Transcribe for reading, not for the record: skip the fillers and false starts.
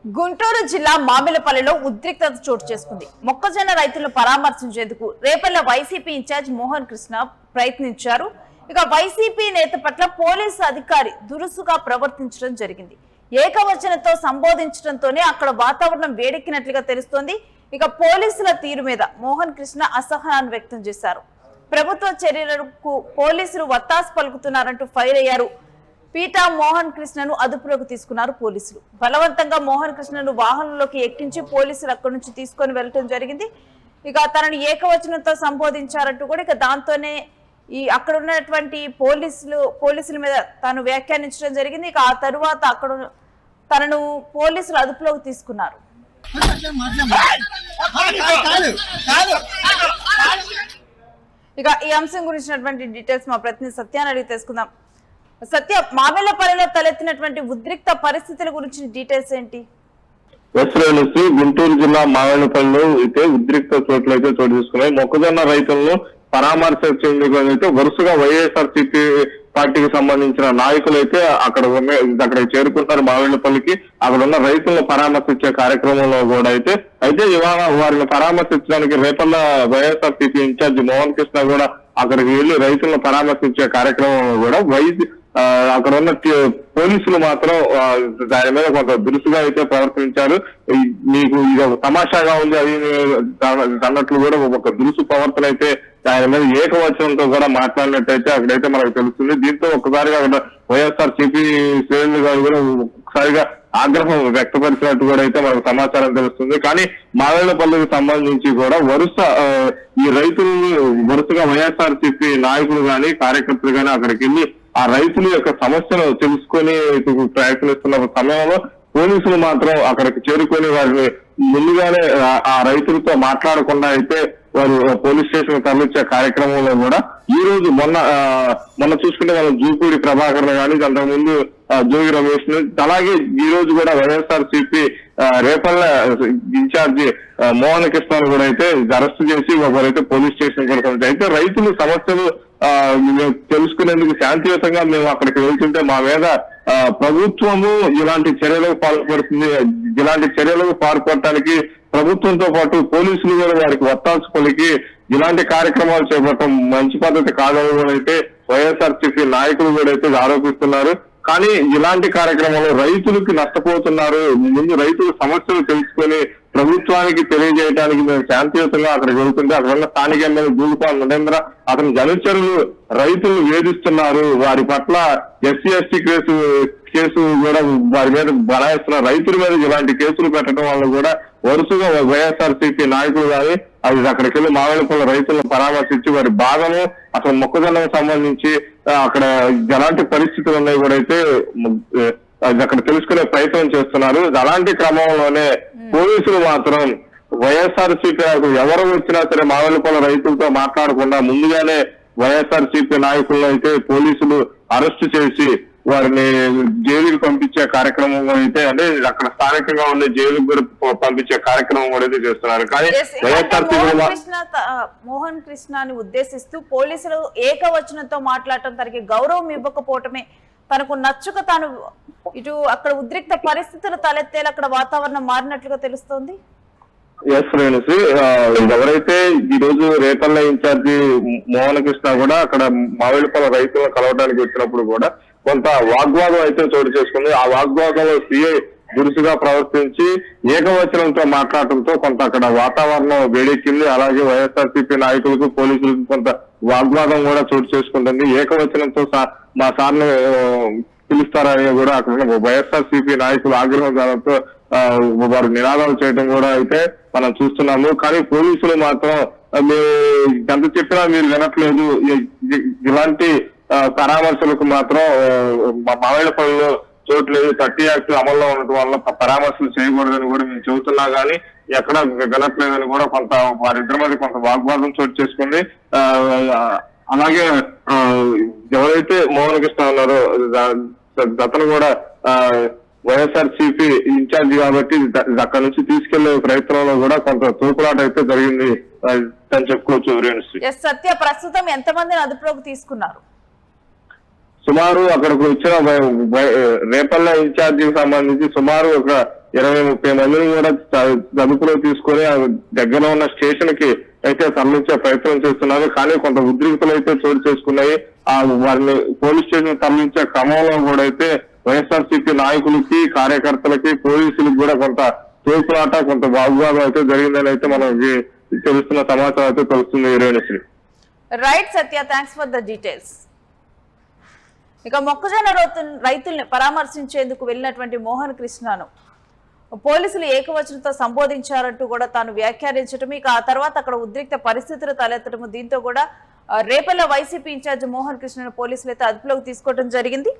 గుంటూరు జిల్లా మామిలపల్లిలో ఉద్రిక్తత చోటు చేసుకుంది. మొక్కజొన్న రైతులను పరామర్శించేందుకు రేపల్ల వైసీపీ ఇన్ఛార్జ్ మోహన్ కృష్ణ ప్రయత్నించారు. ఇక వైసీపీ నేత పట్ల పోలీసు అధికారి దురుసుగా ప్రవర్తించడం జరిగింది. ఏకవచనంతో సంబోధించడంతోనే అక్కడ వాతావరణం వేడెక్కినట్లుగా తెలుస్తోంది. ఇక పోలీసుల తీరు మీద మోహన్ కృష్ణ అసహనాన్ని వ్యక్తం చేశారు. ప్రభుత్వ చర్యలకు పోలీసులు వత్తాసు పలుకుతున్నారంటూ ఫైర్ అయ్యారు. పీటా మోహన్ కృష్ణను అదుపులోకి తీసుకున్నారు పోలీసులు. బలవంతంగా మోహన్ కృష్ణను వాహనంలోకి ఎక్కించి పోలీసులు అక్కడి నుంచి తీసుకొని వెళ్ళటం జరిగింది. ఇక తనను ఏకవచనంతో సంబోధించారంటూ కూడా ఇక దాంతోనే అక్కడ ఉన్నటువంటి పోలీసుల మీద తాను వ్యాఖ్యానించడం జరిగింది. ఇక ఆ తరువాత అక్కడ తనను పోలీసులు అదుపులోకి తీసుకున్నారు. ఇక ఈ అంశం గురించినటువంటి డీటెయిల్స్ మా ప్రతినిధి సత్యాన్ని అడిగి తెలుసుకుందాం. సత్య, మామిలపల్లిలో తలెత్తినటువంటి ఉద్రిక్త పరిస్థితుల గురించి డీటెయిల్స్ ఏంటి? గుంటూరు జిల్లా మామిలపల్లిలో అయితే ఉద్రిక్త చోట్ల అయితే చోటు చేసుకున్నాయి. మొక్కజొన్న రైతులను పరామర్శించేందుకు అయితే వరుసగా వైఎస్ఆర్సీపీ పార్టీకి సంబంధించిన నాయకులు అయితే అక్కడ చేరుకుంటారు మామిళ్ళపల్లికి. అక్కడ ఉన్న రైతులను పరామర్శించే కార్యక్రమంలో కూడా అయితే ఇవాళ వారిని పరామర్శించడానికి రేపల్ల వైఎస్ఆర్సీపీ ఇన్ఛార్జి మోహన్ కృష్ణ కూడా అక్కడికి వెళ్లి రైతులను పరామర్శించే కార్యక్రమంలో కూడా అక్కడ ఉన్న పోలీసులు మాత్రం దాని మీద కొంత దురుసుగా అయితే ప్రవర్తించారు. మీకు ఇది ఒక తమాషాగా ఉంది అది అన్నట్లు కూడా ఒక దురుసు ప్రవర్తన అయితే ఆయన మీద ఏకవచనంతో కూడా మాట్లాడినట్టయితే అక్కడైతే మనకు తెలుస్తుంది. దీంతో ఒక్కసారిగా అక్కడ వైఎస్ఆర్సీపీ శ్రేణులుగా కూడా ఒకసారిగా ఆగ్రహం వ్యక్తపరిచినట్టు కూడా అయితే మనకు సమాచారం తెలుస్తుంది. కానీ మామిళ్ళపల్లికి సంబంధించి కూడా ఈ రైతులను వరుసగా వైఎస్ఆర్సీపీ నాయకులు గాని కార్యకర్తలు గాని అక్కడికి వెళ్లి ఆ రైతుల యొక్క సమస్యను తెలుసుకొని ప్రయత్నిస్తున్న సమయంలో పోలీసులు మాత్రం అక్కడికి చేరుకొని వారిని ముందుగానే ఆ రైతులతో మాట్లాడకుండా అయితే వారు పోలీస్ స్టేషన్ తరలించే కార్యక్రమంలో కూడా ఈ రోజు మొన్న చూసుకుంటే మనం జూపూడి ప్రభాకర్ గాని అంతకుముందు జోగి రమేష్ అలాగే ఈ రోజు కూడా వైఎస్ఆర్సీపీ రేపల్ల ఇన్ఛార్జి మోహన్ కృష్ణను కూడా అయితే అరెస్ట్ చేసి ఒకరైతే పోలీస్ స్టేషన్ కూడా అయితే రైతులు సమస్యలు తెలుసుకునేందుకు శాంతియుతంగా మేము అక్కడికి వెళ్తుంటే మా మీద ప్రభుత్వము ఇలాంటి చర్యలకు పాల్పడుతుంది. ఇలాంటి చర్యలకు పాల్పడటానికి ప్రభుత్వంతో పాటు పోలీసులు కూడా వారికి వత్తాసు పలికి ఇలాంటి కార్యక్రమాలు చేపట్టడం మంచి పద్ధతి కాదని కూడా అయితే వైఎస్ఆర్సీపీ నాయకులు కూడా అయితే ఆరోపిస్తున్నారు. కానీ ఇలాంటి కార్యక్రమంలో రైతులకి నష్టపోతున్నారు. ముందు రైతుల సమస్యలు తెలుసుకొని ప్రభుత్వానికి తెలియజేయడానికి మేము శాంతియుతంగా అక్కడికి వెళ్తుంటే అక్కడ ఉన్న స్థానిక ఎమ్మెల్యే గూడుపాల నరేంద్ర అతని అనుచరులు రైతులు వేధిస్తున్నారు. వారి పట్ల ఎస్సీ ఎస్టీ కేసు కూడా వారి మీద బనాయిస్తున్నారు. రైతుల మీద ఇలాంటి కేసులు పెట్టడం వల్ల కూడా వరుసగా వైఎస్ఆర్సీపీ నాయకులు కానీ అది అక్కడికి వెళ్ళి మామిళ్ళపల్లి రైతులను పరామర్శించి వారి బాధను అసలు మొక్కజొన్నకు సంబంధించి అక్కడ ఎలాంటి పరిస్థితులు ఉన్నాయి కూడా అయితే అక్కడ తెలుసుకునే ప్రయత్నం చేస్తున్నారు. అలాంటి క్రమంలోనే పోలీసులు మాత్రం వైఎస్ఆర్సీపీ ఎవరు వచ్చినా సరే మామిళ్ళపల్లి రైతులతో మాట్లాడకుండా ముందుగానే వైఎస్ఆర్సీపీ నాయకులను అయితే పోలీసులు అరెస్టు చేసి వారిని జైలుకి పంపించే కార్యక్రమం అయితే అంటే అక్కడ స్థానికంగా ఉండే జైలుకు పంపించే కార్యక్రమం కూడా చేస్తున్నారు. కానీ మోహన్ కృష్ణని ఉద్దేశిస్తూ పోలీసులు ఏకవచనంతో మాట్లాడటం తనకి గౌరవం ఇవ్వకపోవటమే తనకు నచ్చుక తాను ఇటు అక్కడ ఉద్రిక్త పరిస్థితులు తలెత్తేలా అక్కడ వాతావరణం మారినట్లుగా తెలుస్తోంది. ఎవరైతే ఈ రోజు రేపల్ల ఇన్ఛార్జి మోహన్ కృష్ణ కూడా అక్కడ మామిళ్ళపల్లి రైతులను కలవడానికి వచ్చినప్పుడు కూడా కొంత వాగ్వాదం అయితే చోటు చేసుకుంది. ఆ వాగ్వాదంలో సీఐ దురుసుగా ప్రవర్తించి ఏకవచనంతో మాట్లాడటంతో కొంత అక్కడ వాతావరణం వేడెక్కింది. అలాగే వైఎస్ఆర్సీపీ నాయకులకు పోలీసులకు కొంత వాగ్వాదం కూడా చోటు చేసుకుంటుంది. ఏకవచనంతో మా సార్ని పిలుస్తారని కూడా అక్కడ వైఎస్ఆర్సీపీ నాయకులు ఆగ్రహం కావడంతో వారు నినాదాలు చేయడం కూడా అయితే మనం చూస్తున్నాము. కానీ పోలీసులు మాత్రం మేము ఎంత చెప్పినా మీరు వినట్లేదు, ఇలాంటి పరామర్శలకు మాత్రం మామిళ్ళపల్లిలో చోట్లేదు, 30 యాక్ట్ అమల్లో ఉండటం వల్ల పరామర్శలు చేయకూడదని కూడా మేము చెబుతున్నా కానీ ఎక్కడ వినట్లేదని కూడా కొంత వారిద్దరి మధ్య కొంత వాగ్వాదం చోటు చేసుకుంది. అలాగే ఎవరైతే మోహన్ కృష్ణ ఉన్నారో అతను కూడా వైఎస్ఆర్సీపీ ఇన్ఛార్జి కాబట్టి అక్కడ నుంచి తీసుకెళ్లే ప్రయత్నంలో కూడా కొంత తూపులాట అయితే జరిగింది అని చెప్పుకోవచ్చు. సత్య, ప్రస్తుతం ఎంతమందిని అదుపులోకి తీసుకున్నారు? సుమారు అక్కడికి వచ్చిన రేపల్ల ఇన్ఛార్జికి సంబంధించి సుమారు ఒక 20-30 మందిని కూడా అదుపులో తీసుకొని దగ్గర ఉన్న స్టేషన్ కి అయితే తరలించే ప్రయత్నం చేస్తున్నారు. కానీ కొంత ఉద్రిక్తలు అయితే చోటు చేసుకున్నాయి. వారిని పోలీస్ స్టేషన్ తరలించే క్రమంలో కూడా అయితే వైఎస్ఆర్సీపీ నాయకులకి, కార్యకర్తలకి, పోలీసులకు కూడా కొంత తోపులాట, కొంత వాగ్వాదం అయితే జరిగిందని అయితే మనకి తెలుస్తున్న సమాచారం అయితే తెలుస్తుంది. Renusri. Right Satya, thanks for the details. ఇక మొక్కజొన్న రైతుల్ని పరామర్శించేందుకు వెళ్ళినటువంటి మోహన్ కృష్ణను పోలీసులు ఏకవచనంతో సంబోధించారంటూ కూడా తాను వ్యాఖ్యానించడం, ఇక ఆ తర్వాత అక్కడ ఉద్రిక్త పరిస్థితులు తలెత్తడం, దీంతో కూడా రేపల్ల వైసీపీ ఇన్ఛార్జ్ మోహన్ కృష్ణను పోలీసులు అయితే అదుపులోకి తీసుకోవడం జరిగింది.